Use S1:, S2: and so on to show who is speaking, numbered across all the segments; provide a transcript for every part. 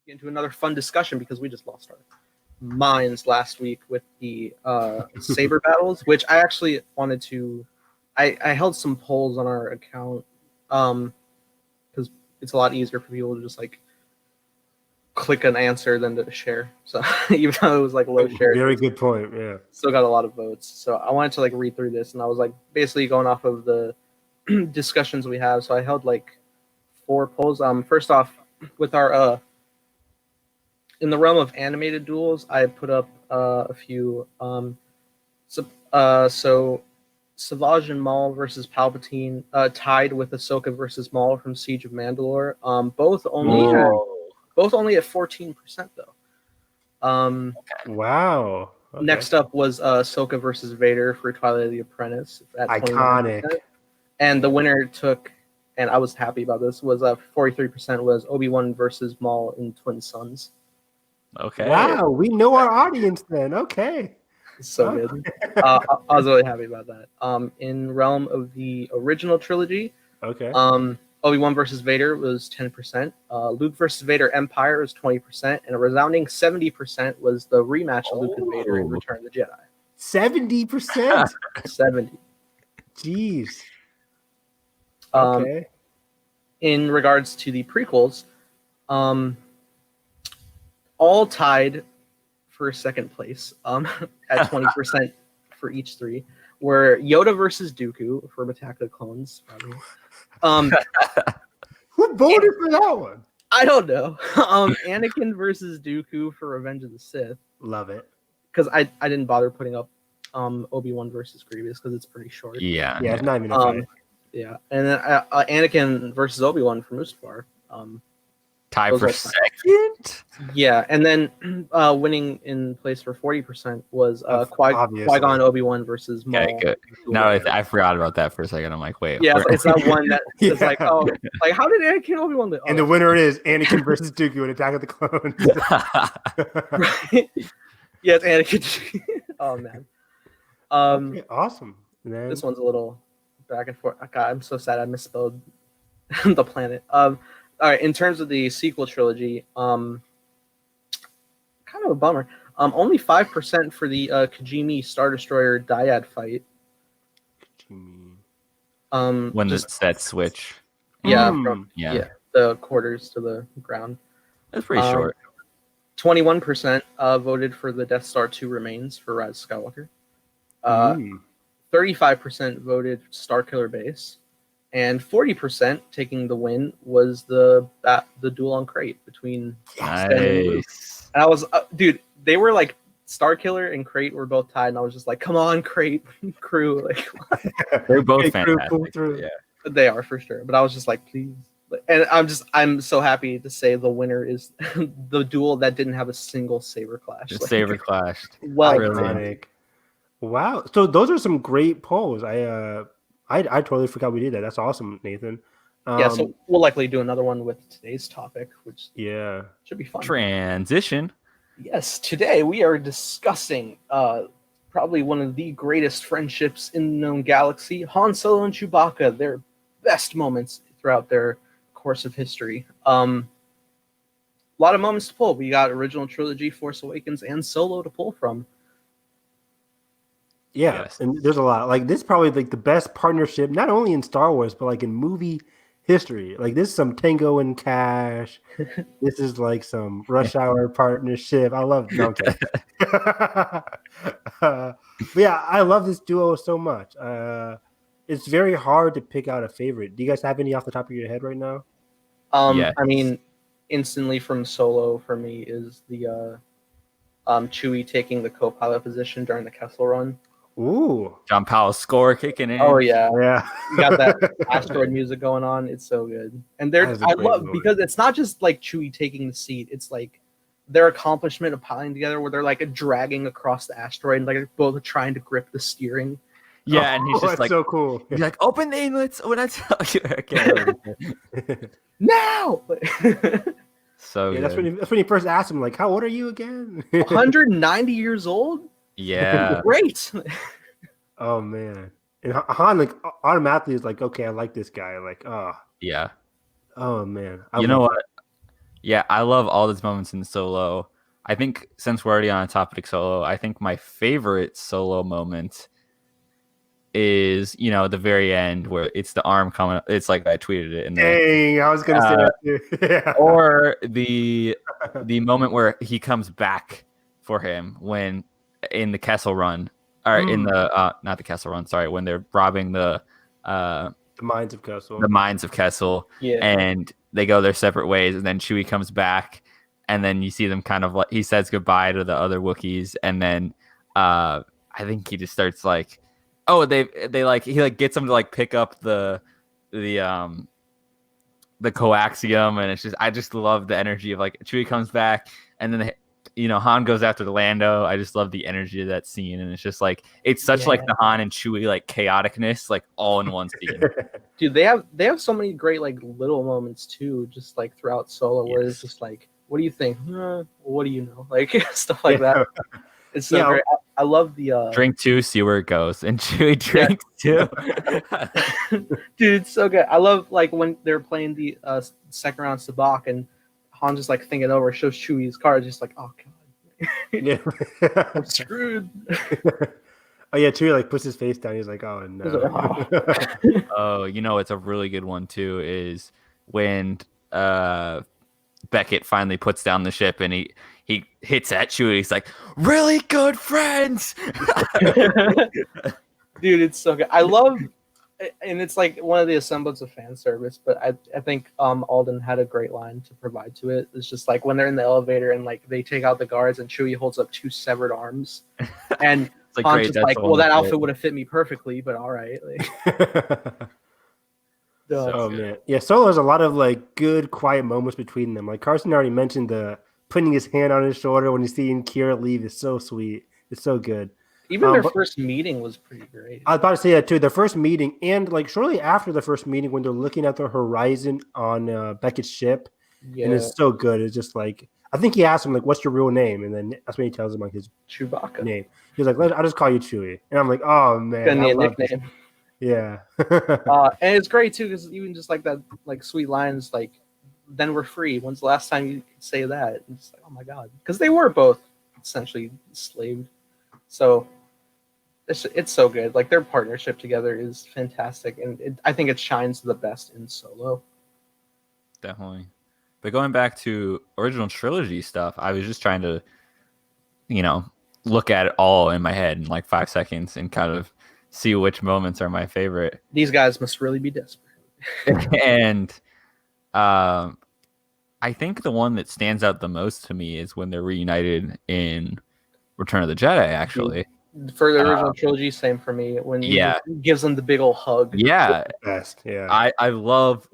S1: get into another fun discussion because we just lost our minds last week with the saber battles, which I actually wanted to. I held some polls on our account because it's a lot easier for people to just like click an answer than to share. So even though it was like low share,
S2: very good point. Yeah,
S1: still got a lot of votes. So I wanted to like read through this, and I was like basically going off of the discussions we have. So I held like 4 polls. First off, with our in the realm of animated duels, I put up a few. So Savage and Maul versus Palpatine tied with Ahsoka versus Maul from Siege of Mandalore. Both only at 14% though.
S2: Wow. Okay.
S1: Next up was Ahsoka versus Vader for Twilight of the Apprentice at
S2: iconic.
S1: 21%. And the winner took, and I was happy about this, was 43% was Obi-Wan versus Maul in Twin Sons.
S3: Okay.
S2: Wow, we know our audience then. Okay.
S1: So good. I was really happy about that. In realm of the original trilogy,
S2: okay.
S1: Obi-Wan versus Vader was 10%. Luke versus Vader Empire was 20%, and a resounding 70% was the rematch of Luke and Vader in Return of the Jedi.
S2: 70%.
S1: 70.
S2: Jeez. Okay.
S1: In regards to the prequels, all tied for second place at 20% for each 3 were Yoda versus Dooku for Attack of the Clones.
S2: Who voted for that one?
S1: I don't know. Anakin versus Dooku for Revenge of the Sith.
S2: Love it.
S1: Because I didn't bother putting up Obi-Wan versus Grievous because it's pretty short.
S3: Yeah,
S2: it's not even a fight.
S1: Yeah, and then Anakin versus Obi-Wan for Mustafar.
S3: Tie for second?
S1: Yeah, and then winning in place for 40% was Qui-Gon Obi-Wan versus Maul.
S3: Okay, good. No, I forgot about that for a second. I'm like, wait.
S1: Yeah, it's not one that is like, oh, like how did Anakin Obi-Wan do?
S2: And the winner is Anakin versus Dooku in Attack of the Clones.
S1: Right? Yeah, it's Anakin. Oh man.
S2: Okay, awesome. Man.
S1: This one's a little back and forth. God, I'm so sad I misspelled the planet. All right, in terms of the sequel trilogy, kind of a bummer. Only 5% for the Kijimi Star Destroyer dyad fight.
S3: When that switch.
S1: Yeah, the quarters to the ground.
S3: That's pretty short.
S1: 21% voted for the Death Star 2 Remains for Rise of Skywalker. 35% voted Starkiller Base. And 40% taking the win was the duel on Crate between Stan and Luke. And I was, dude, they were like Starkiller and Crate were both tied, and I was just like, come on, Crate crew, like
S3: they're both fantastic. Yeah,
S1: they are for sure. But I was just like, please, and I'm so happy to say the winner is the duel that didn't have a single saber clash.
S3: Saber clashed.
S1: Well,
S2: iconic. Wow. So those are some great polls. I totally forgot we did that. That's awesome, Nathan.
S1: So we'll likely do another one with today's topic, which should be fun.
S3: Transition.
S1: Yes, today we are discussing probably one of the greatest friendships in the known galaxy, Han Solo and Chewbacca, their best moments throughout their course of history. A lot of moments to pull. We got original trilogy, Force Awakens, and Solo to pull from.
S2: Yeah, yes. And there's a lot. Like this is probably like the best partnership, not only in Star Wars, but like in movie history. Like this is some Tango and Cash. This is like some Rush Hour partnership. I love it. But yeah, I love this duo so much. It's very hard to pick out a favorite. Do you guys have any off the top of your head right now?
S1: Yes. I mean, instantly from Solo for me is the Chewie taking the co-pilot position during the Kessel Run.
S2: Ooh,
S3: John Powell's score kicking in.
S1: Oh yeah. You got that
S2: Yeah.
S1: asteroid music going on. It's so good, and I love because it's not just like Chewie taking the seat. It's like their accomplishment of piling together, where they're like dragging across the asteroid, and like both trying to grip the steering.
S3: Yeah, and he's just like
S2: so cool.
S3: He's like, open the inlets when I tell you.
S1: Now.
S3: So
S2: yeah, that's when he first asked him, like, how old are you again?
S1: 190 years old.
S3: Yeah.
S1: Great.
S2: Oh man. And Han like automatically is like, okay, I like this guy. Like, oh
S3: yeah.
S2: Oh man.
S3: You know what? Yeah, I love all those moments in Solo. I think since we're already on a topic Solo, I think my favorite Solo moment is, the very end where it's the arm coming up. It's like I tweeted it in there.
S2: Dang, I was gonna say that too. Yeah.
S3: Or the moment where he comes back for him when in the Kessel Run, or in the not the Kessel Run, sorry, when they're robbing the
S2: Mines of Kessel.
S3: the mines of Kessel, and they go their separate ways, and then Chewie comes back, and then you see them kind of like he says goodbye to the other Wookiees, and then I think he just starts like, oh, they like he like gets them to like pick up the coaxium, and it's just I just love the energy of like Chewie comes back, and then Han goes after the Lando. I just love the energy of that scene, and it's just like it's such like the Han and Chewie like chaoticness like all in one scene.
S1: Dude, they have so many great like little moments too, just like throughout Solo, where it's just like, what do you think? What do you know? Like stuff like that. It's so great. I love the
S3: drink 2, see where it goes, and Chewie drinks 2.
S1: Dude, it's so good. I love like when they're playing the second round Sabacc, and Han just like thinking over, shows Chewie his card, just like, oh god,
S2: Yeah.
S1: I'm screwed.
S2: Oh yeah, Chewie like puts his face down. He's like, oh no.
S3: Oh, it's a really good one too. Is when Beckett finally puts down the ship and he hits at Chewie. He's like, really good friends.
S1: Dude, it's so good. I love, and it's like one of the semblance of fan service, but I think Alden had a great line to provide to it. It's just like when they're in the elevator and like they take out the guards and Chewie holds up 2 severed arms, and
S3: like,
S1: Han's just like, well, that outfit would have fit me perfectly, but all right. Like,
S2: oh man, yeah. Solo has a lot of like good, quiet moments between them. Like Carson already mentioned, the putting his hand on his shoulder when he's seeing Kira leave is so sweet. It's so good.
S1: Even their first meeting was pretty great.
S2: I was about to say that too. Their first meeting, and like shortly after the first meeting, when they're looking at the horizon on Beckett's ship, and it's so good. It's just like I think he asked him like, "What's your real name?" And then that's when he tells him like his
S1: Chewbacca
S2: name. He's like, "I'll just call you Chewie." And I'm like, "Oh man,
S1: I love nickname."
S2: Yeah.
S1: And it's great too because even just like that, like sweet lines, like, "Then we're free." When's the last time you could say that? It's like, oh my god, because they were both essentially enslaved. So it's so good. Like their partnership together is fantastic, and I think it shines the best in Solo.
S3: Definitely. But going back to original trilogy stuff, I was just trying to, look at it all in my head in like 5 seconds and kind of see which moments are my favorite.
S1: These guys must really be desperate.
S3: And I think the one that stands out the most to me is when they're reunited in Return of the Jedi, actually.
S1: For the original trilogy, same for me. When he gives them the big old hug.
S3: Yeah.
S2: Best. Yeah.
S3: I love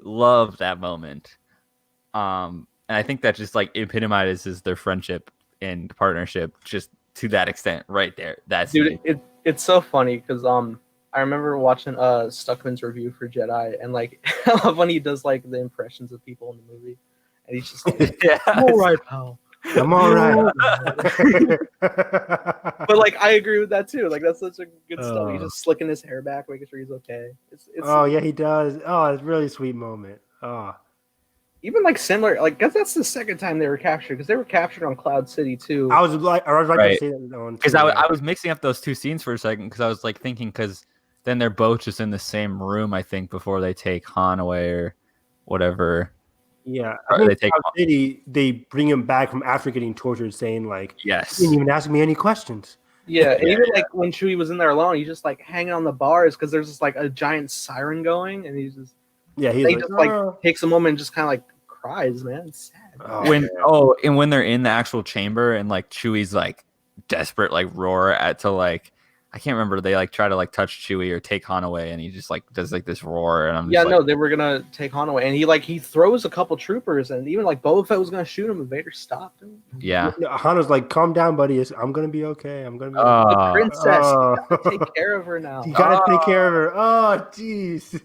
S3: that moment. And I think that just like epitomizes their friendship and partnership just to that extent right there. That's
S1: it's so funny because I remember watching Stuckman's review for Jedi, and like I love when he does like the impressions of people in the movie, and he's just like, I'm all right, pal.
S2: I'm all right.
S1: But like I agree with that too. Like that's such a good stuff. He's just slicking his hair back, making sure he's okay. It's
S2: oh yeah, he does. Oh, it's a really sweet moment. Oh.
S1: Even like similar, like that's the second time they were captured because they were captured on Cloud City too.
S2: I was right to say that
S3: because I was mixing up those two scenes for a second because I was like thinking because then they're both just in the same room I think before they take Han away or whatever.
S2: Yeah, I think Cloud City they bring him back from after getting tortured, saying like,
S3: "Yes,
S2: you didn't even ask me any questions."
S1: Yeah, and even like when Chewie was in there alone, he's just like hanging on the bars because there's just like a giant siren going, and he's just he just like takes a moment and just kind of like cries, man. It's sad.
S3: And when they're in the actual chamber and like Chewie's like desperate like roar to like I can't remember they like try to like touch Chewie or take Han away and he just like does like this roar and I'm just
S1: they were gonna take Han away and he throws a couple troopers and even like Boba Fett was gonna shoot him and Vader stopped him.
S3: Yeah,
S2: Han was like, "Calm down, buddy. I'm gonna be okay. I'm gonna be
S1: okay." The princess, you gotta take care of her now.
S2: You gotta take care of her. Oh, jeez.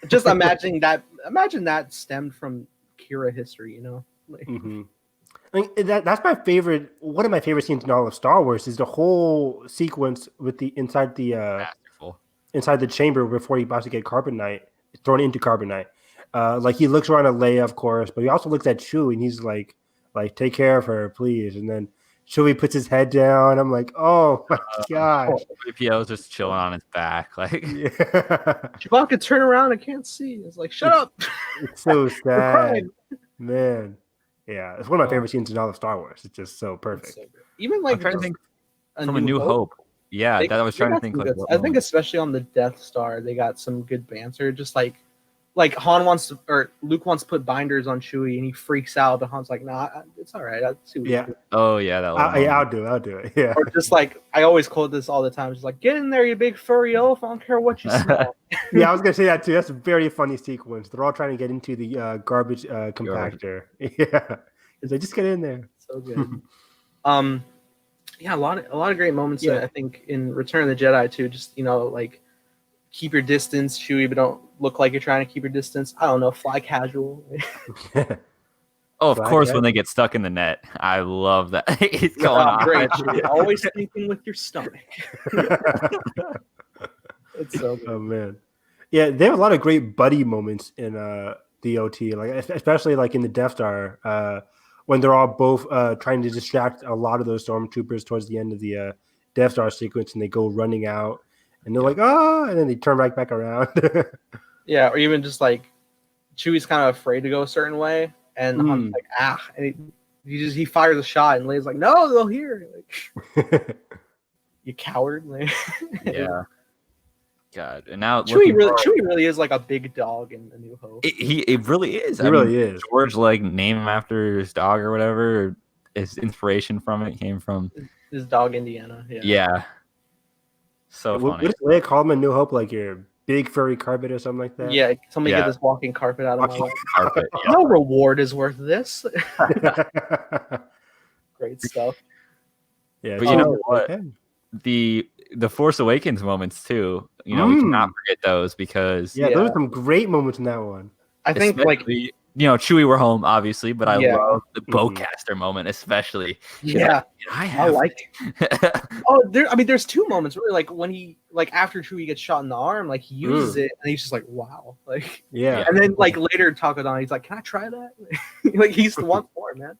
S1: Just imagine that stemmed from Kira history, you know. Like,
S2: I mean, that's my favorite. One of my favorite scenes in all of Star Wars is the whole sequence with the inside the chamber before he about to get carbonite thrown into carbonite, Like he looks around at Leia, of course, but he also looks at Chewie and he's like take care of her, please. And then Chewie puts his head down. I'm like, oh my gosh.
S3: BPO's just chilling on his back. Like,
S2: Yeah.
S1: Chewbacca, turn around. I can't see. It's like, shut up.
S2: It's so
S1: We're
S2: sad.
S1: crying.
S2: Man. Yeah. It's one of my favorite scenes in all of Star Wars. It's just so perfect.
S1: So even like
S3: I'm trying to think
S1: A
S3: from A New Hope. Yeah, that I was trying to think. Like,
S1: I think especially on the Death Star, they got some good banter. Just like Han wants to, or Luke wants to put binders on Chewie, and he freaks out. But Han's like, "Nah, it's all right. I'll see what you do."
S3: Oh yeah,
S2: I'll do it. Yeah.
S1: Or just like I always quote this all the time. Just like, "Get in there, you big furry oaf! I don't care what you smell."
S2: Yeah, I was gonna say that too. That's a very funny sequence. They're all trying to get into the garbage compactor. Yeah, it's like just get in there.
S1: So good. Yeah, a lot of great moments.
S2: Yeah.
S1: I think in Return of the Jedi too. Just like keep your distance, Chewie, but don't look like you're trying to keep your distance. I don't know, fly casual.
S3: Oh, of course, when they get stuck in the net, I love that. It's going on.
S1: Great. Always thinking with your stomach. It's so good.
S2: Oh man, yeah, they have a lot of great buddy moments in the OT, like especially like in the Death Star, when they're all both trying to distract a lot of those stormtroopers towards the end of the Death Star sequence, and they go running out, and they're like, and then they turn right back around.
S1: Yeah, or even just like Chewie's kind of afraid to go a certain way, and Han's like, and he fires a shot, and Leia's like, no, they'll hear. Like, you coward. Like,
S3: yeah. God, and now
S1: Chewie really is like a big dog in A New Hope.
S3: It really is.
S2: He really is.
S3: George like named him after his dog or whatever. His inspiration from it came from
S1: his dog Indiana. Yeah.
S3: Yeah. So funny.
S2: What does Leia call him in New Hope? Like your big furry carpet or something like that?
S1: Yeah. Somebody get this walking carpet out of my life.
S3: Carpet. Yeah.
S1: No reward is worth this. Great stuff.
S2: Yeah,
S3: but you know what? The Force Awakens moments too. We cannot forget those because
S2: those are some great moments in that one.
S1: I think like
S3: Chewie, we're home, obviously, but I love the bowcaster moment, especially.
S1: Yeah,
S3: I
S1: like it. There's two moments really, like when he after Chewie gets shot in the arm, like he uses it, and he's just like, wow, like and then like later Takodana, he's like, can I try that? Like he's the one for it, man.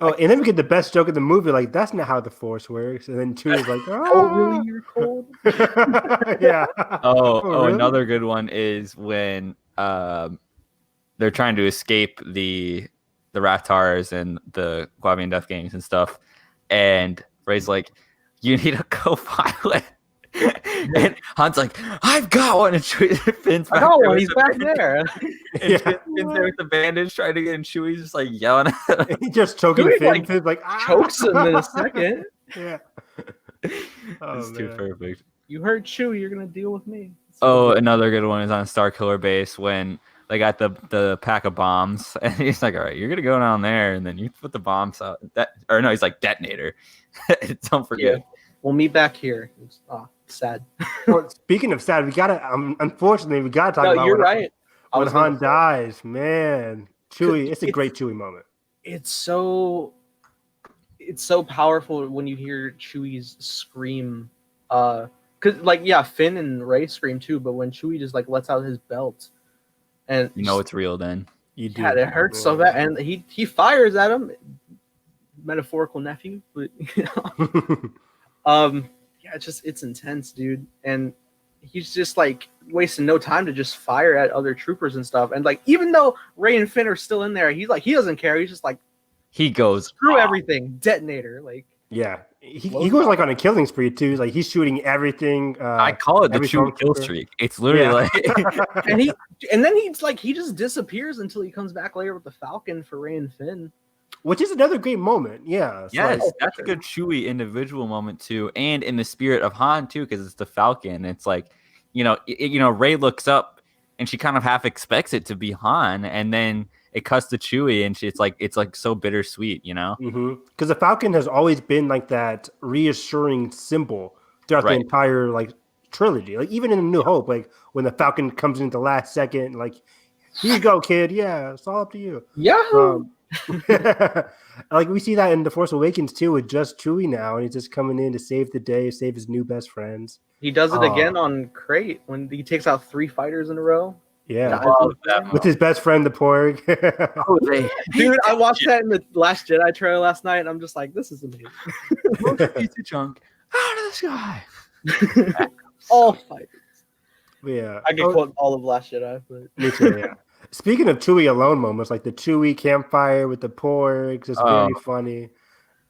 S2: Oh, and then we get the best joke of the movie, like, that's not how the Force works. And then Chewie's like,
S1: oh, really? You're cold?
S2: Yeah.
S3: Really? Another good one is when they're trying to escape the Rathars and the Guavian Death Gangs and stuff. And Rey's like, you need a co-pilot. And Han's like, I've got one. And Finn's back
S1: there. He's back there.
S3: And Finn's there with the bandage trying to get in. Chewie's just like yelling at him.
S2: He's just choking Finn. Finn's like,
S1: chokes him in a second.
S2: Yeah.
S3: It's too perfect.
S1: You heard Chewie, you're going to deal with me.
S3: Another good one is on Starkiller Base when they got the pack of bombs. And he's like, all right, you're going to go down there. And then you put the bombs out. He's like, detonator. Don't forget.
S1: Yeah. We'll meet back here. Sad.
S2: Well, speaking of sad, we gotta. Unfortunately, we gotta talk about.
S1: You're right.
S2: When Han dies, man, Chewie. It's a great Chewie moment.
S1: It's so powerful when you hear Chewie's scream. Because Finn and Rey scream too, but when Chewie just like lets out his belt, and
S3: it's real. Then
S2: you do.
S1: Yeah, it hurts so bad, and he fires at him. Metaphorical nephew, but it's intense, dude. And he's just like wasting no time to just fire at other troopers and stuff. And like, even though Rey and Finn are still in there, he doesn't care. He's just like,
S3: he goes
S1: screw everything, detonator. Like,
S2: yeah, he goes like on a killing spree too. Like he's shooting everything.
S3: I call it the Chewie kill streak. It's literally like,
S1: and then he just disappears until he comes back later with the Falcon for Rey and Finn.
S2: Which is another great moment. Yeah.
S3: Yes, that's a good Chewie individual moment too. And in the spirit of Han too, because it's the Falcon. It's like, Rey looks up and she kind of half expects it to be Han. And then it cuts to Chewie and it's like so bittersweet,
S2: Because the Falcon has always been like that reassuring symbol throughout the entire like trilogy. Like even in A New Hope, like when the Falcon comes in at the last second, like, here you go, kid. Yeah, it's all up to you.
S1: Yeah.
S2: Like we see that in The Force Awakens too, with just Chewie now, and he's just coming in to save the day, save his new best friends.
S1: He does it again on Crate when he takes out 3 fighters in a row.
S2: Yeah,
S3: that
S2: with his best friend, the Porg.
S1: Dude, I watched that in the Last Jedi trailer last night, and I'm just like, this is amazing.
S3: Pizza chunk out of the sky.
S1: All fighters.
S2: Yeah,
S1: I could quote all of Last Jedi. But...
S2: Me too. Yeah. Speaking of Chewie alone moments, like the Chewie campfire with the Porgs, it's very funny.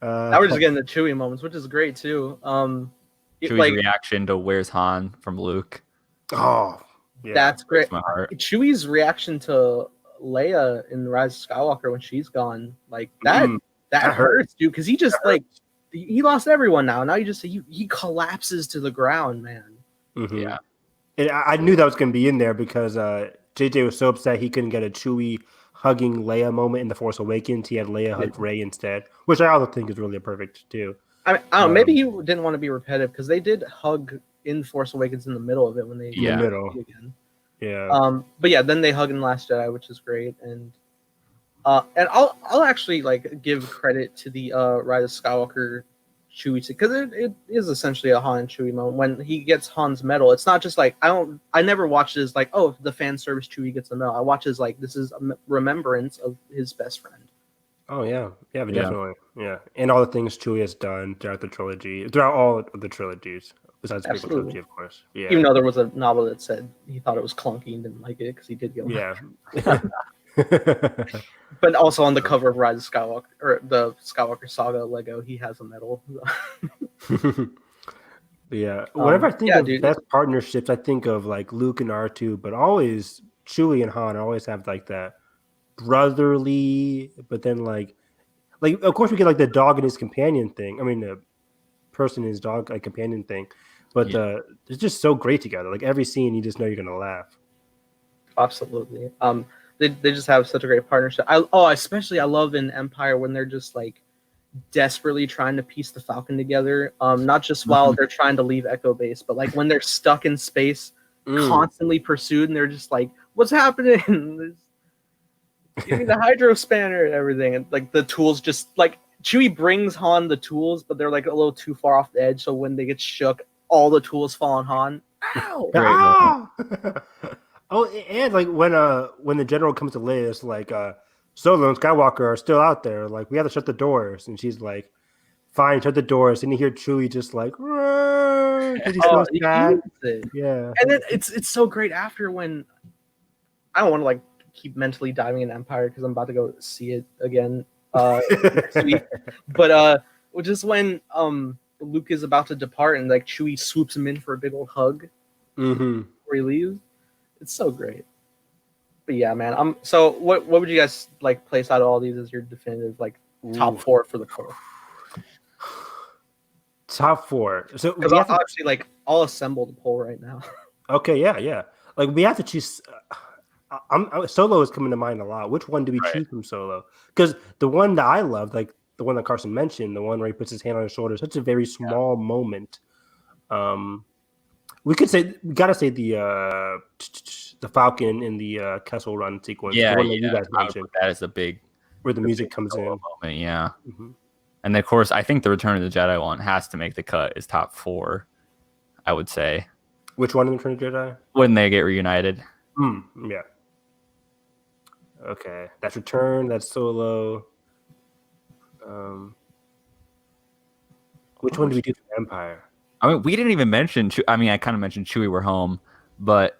S1: Now we're just getting the Chewie moments, which is great too.
S3: Chewie's reaction to "Where's Han" from Luke.
S2: Oh, yeah.
S1: That's great.
S3: My heart.
S1: Chewie's reaction to Leia in Rise of Skywalker when she's gone, like that hurts, dude. Because he just he lost everyone now. Now you just he collapses to the ground, man.
S2: Mm-hmm. Yeah, and I knew that was going to be in there because JJ was so upset he couldn't get a Chewie hugging Leia moment in The Force Awakens. He had Leia hug Rey instead, which I also think is really perfect too.
S1: I don't know, maybe he didn't want to be repetitive because they did hug in Force Awakens in the middle of it when they
S2: in the middle again.
S1: Yeah. But yeah, then they hug in Last Jedi, which is great, and I'll actually like give credit to the Rise of Skywalker Chewie because it is essentially a Han and Chewie moment when he gets Han's medal. It's not just like I never watched it as like, oh, the fan service Chewie gets a medal. I watch it as like this is a remembrance of his best friend.
S2: Oh yeah, but definitely, yeah, and all the things Chewie has done throughout all of the trilogies, besides the prequel trilogy, of course. Yeah,
S1: even though there was a novel that said he thought it was clunky and didn't like it because he did get But also on the cover of Rise of Skywalker or the Skywalker Saga Lego, he has a medal.
S2: Yeah, whenever I think of best partnerships, I think of like Luke and R2, but always Chewie and Han always have like that brotherly, but then like of course we get like the dog and his companion thing. I mean the person and his dog like companion thing, but it's just so great together. Like every scene, you just know you're gonna laugh.
S1: Absolutely. They just have such a great partnership. I love in Empire when they're just like desperately trying to piece the Falcon together. Not just while they're trying to leave Echo Base, but like when they're stuck in space, constantly pursued, and they're just like, "What's happening?" Give me the hydro spanner and everything, and like the tools just like Chewie brings Han the tools, but they're like a little too far off the edge, so when they get shook, all the tools fall on Han. Ow!
S2: Oh, and like when the general comes to Leia, it's like Solo and Skywalker are still out there. Like we have to shut the doors, and she's like, "Fine, shut the doors." And you hear Chewie just like, he's so sad. Yeah,
S1: and then it's so great after when I don't want to like keep mentally diving in Empire because I'm about to go see it again next week. But just when Luke is about to depart and like Chewie swoops him in for a big old hug before he leaves. It's so great. But yeah, man. So what would you guys like place out of all these as your definitive like top 4 for the core?
S2: Top 4. So
S1: because I'll actually like I'll assemble the poll right now.
S2: Okay, yeah. Like we have to choose. Solo is coming to mind a lot. Which one do we choose from Solo? Because the one that I love, like the one that Carson mentioned, the one where he puts his hand on his shoulder, such a very small moment. We gotta say the Falcon in the Kessel Run sequence.
S3: Yeah,
S2: the one that you guys mentioned.
S3: That is a big
S2: where the music comes in.
S3: Moment, yeah. Mm-hmm. And of course, I think the Return of the Jedi one has to make the cut. Is top 4, I would say.
S2: Which one in Return of the Jedi?
S3: When they get reunited.
S2: Yeah. Okay, that's Return. That's Solo. Which one do we do for Empire?
S3: I mean, we didn't even mention. I mean, I kind of mentioned Chewie, we're home, but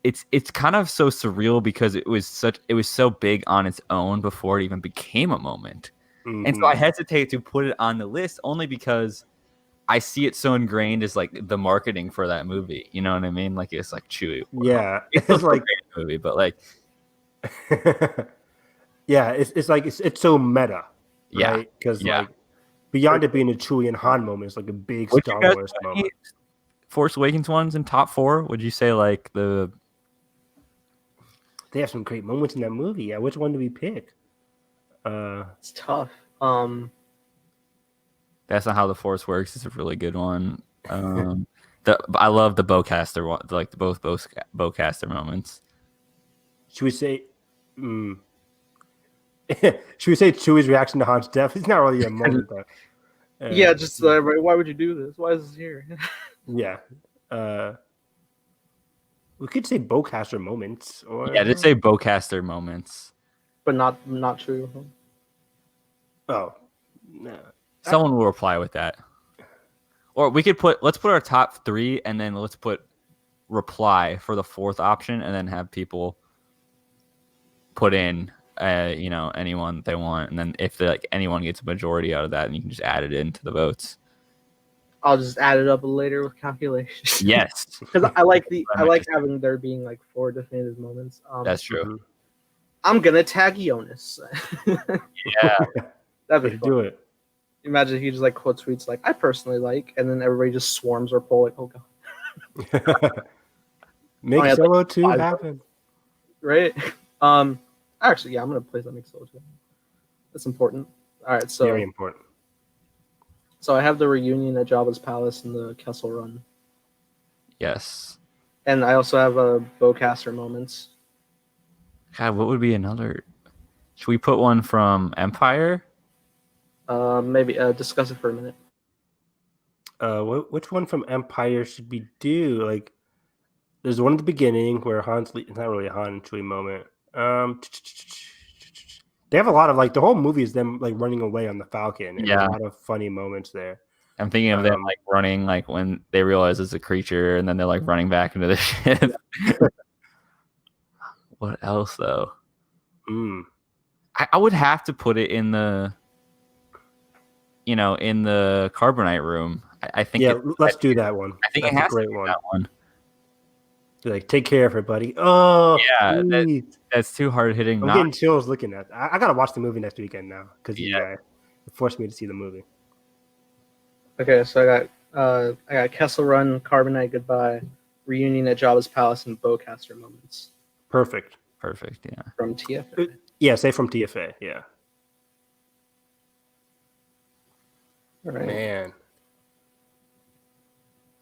S3: it's kind of so surreal because it was so big on its own before it even became a moment, and so I hesitate to put it on the list only because I see it so ingrained as like the marketing for that movie. You know what I mean? Like it's like Chewie.
S2: Yeah,
S3: it's like a movie, but like,
S2: yeah, it's like it's so meta.
S3: Yeah,
S2: right? Because like. Beyond it being a Chewie and Han moment, it's like a big Star Wars moment.
S3: Force Awakens ones in top 4? Would you say like the?
S2: They have some great moments in that movie. Yeah, which one do we pick?
S1: It's tough.
S3: That's Not How the Force Works. It's a really good one. I love the bowcaster one, like both bowcaster moments.
S2: Should we say? Should we say Chewie's reaction to Han's death? It's not really a moment, though.
S1: Yeah, just why would you do this? Why is this here?
S2: Yeah. We could say bowcaster moments, or
S3: Yeah, just say bowcaster moments.
S1: But not true.
S2: Oh, no.
S3: Someone will reply with that. Or we could let's put our top 3 and then let's put reply for the 4th option and then have people put in anyone they want, and then if anyone gets a majority out of that, and you can just add it into the votes.
S1: I'll just add it up later with calculations.
S3: Yes.
S1: Because I like having there being like 4 definitive moments.
S3: That's true.
S2: Mhm.
S1: I'm gonna tag Jonas.
S3: Yeah.
S1: That'd be fun.
S2: Do it.
S1: Imagine if he just like quote tweets like I personally like, and then everybody just swarms our poll like, oh god.
S2: Make
S1: had,
S2: solo
S1: like,
S2: 2
S1: 5
S2: happen.
S1: Right? Actually, yeah, I'm gonna play Make Solo 2. That's important. All right, so
S2: Very important.
S1: So I have the reunion at Jabba's palace and the Kessel Run,
S3: Yes.
S1: and I also have a bowcaster moments.
S3: God, what would be another? Should we put one from Empire?
S1: Maybe discuss it for a minute.
S2: Which one from Empire should we do? Like, there's one at the beginning where it's not really a Han and Chewie moment. They have a lot of like the whole movie is them like running away on the Falcon, and
S3: Yeah.
S2: a lot of funny moments there.
S3: I'm thinking of them like running, like when they realize it's a creature, and then they're like running back into the ship. What else though? I would have to put it in the, in the carbonite room. I think.
S2: Yeah, let's do that one.
S3: I think
S2: that's
S3: it has
S2: a great
S3: to be
S2: one.
S3: that one.
S2: Like, take care, everybody. Oh,
S3: yeah, that's too hard hitting.
S2: I'm getting chills looking at. I gotta watch the movie next weekend now because you guys forced me to see the movie.
S1: Okay, so I got Kessel Run, Carbonite Goodbye, Reunion at Jabba's Palace, and bowcaster moments.
S2: Perfect.
S3: Yeah.
S1: From TFA.
S2: Yeah, say from TFA. Yeah.
S1: All right.
S2: Man.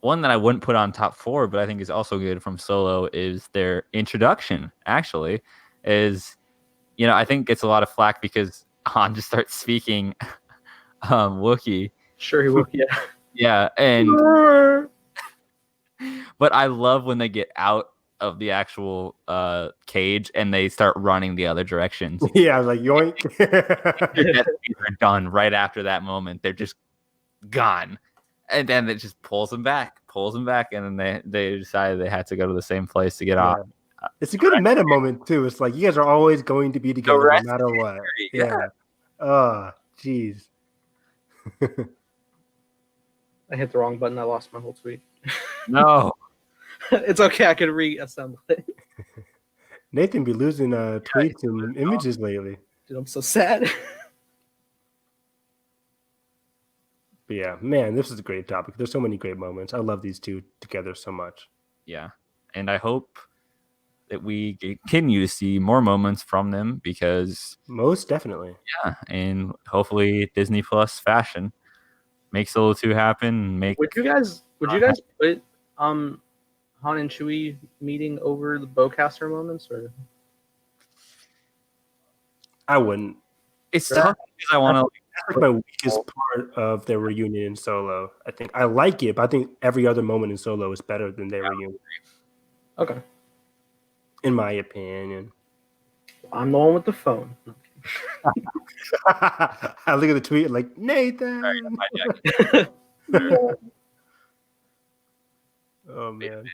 S3: One that I wouldn't put on top 4, but I think is also good from Solo is their introduction. Actually, I think it's a lot of flack because Han just starts speaking Wookiee.
S1: Sure, he will. Yeah.
S3: Yeah, and but I love when they get out of the actual cage and they start running the other directions.
S2: Yeah, I was like, yoink.
S3: They're done right after that moment. They're just gone. And then it just pulls them back, and then they decided they had to go to the same place to get off.
S2: It's a good meta moment too. It's like you guys are always going to be together no matter what. Yeah. Oh, jeez.
S1: I hit the wrong button. I lost my whole tweet.
S3: No.
S1: It's okay. I can reassemble it.
S2: Nathan be losing tweets and images lately.
S1: Dude, I'm so sad.
S2: But yeah, man, this is a great topic. There's so many great moments. I love these two together so much.
S3: Yeah. And I hope that we continue to see more moments from them because
S2: most definitely.
S3: Yeah. And hopefully Disney Plus fashion make Solo 2 happen. Would
S1: you guys put Han and Chewie meeting over the bowcaster moments, or?
S2: I wouldn't.
S3: It's tough because I want to.
S2: That's like my weakest part of their reunion in Solo. I think I like it, but I think every other moment in Solo is better than their reunion.
S1: Okay.
S2: In my opinion.
S1: I'm the one with the phone.
S2: I look at the tweet like, Nathan. Oh, man.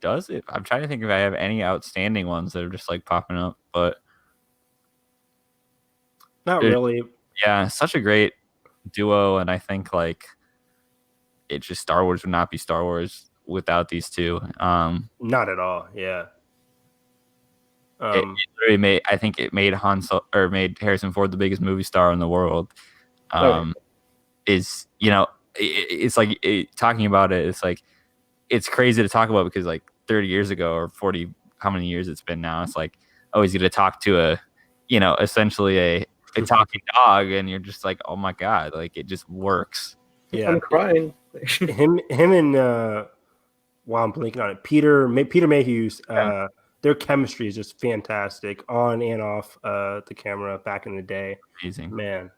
S3: Does it? I'm trying to think if I have any outstanding ones that are just like popping up, but
S2: not really.
S3: Yeah, such a great duo, and I think like it just Star Wars would not be Star Wars without these two.
S2: Not at all. Yeah.
S3: It really made made Harrison Ford the biggest movie star in the world. It's like talking about it. It's like it's crazy to talk about because like 30 years ago or 40, how many years it's been now. It's like always get to talk to essentially a talking dog, and you're just like, oh my god, like it just works.
S1: Yeah, I'm crying.
S2: him and while I'm blinking on it, Peter Mayhew's their chemistry is just fantastic on and off the camera back in the day.
S3: Amazing,
S2: man.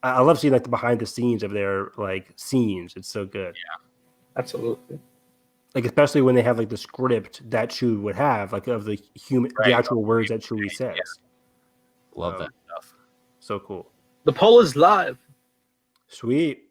S2: I love seeing like the behind the scenes of their like scenes. It's so good.
S1: Yeah, absolutely.
S2: like especially when they have like the script that Chewie would have, like of the the actual words that Chewie says.
S3: Love that stuff.
S2: So cool.
S1: The poll is live.
S2: Sweet.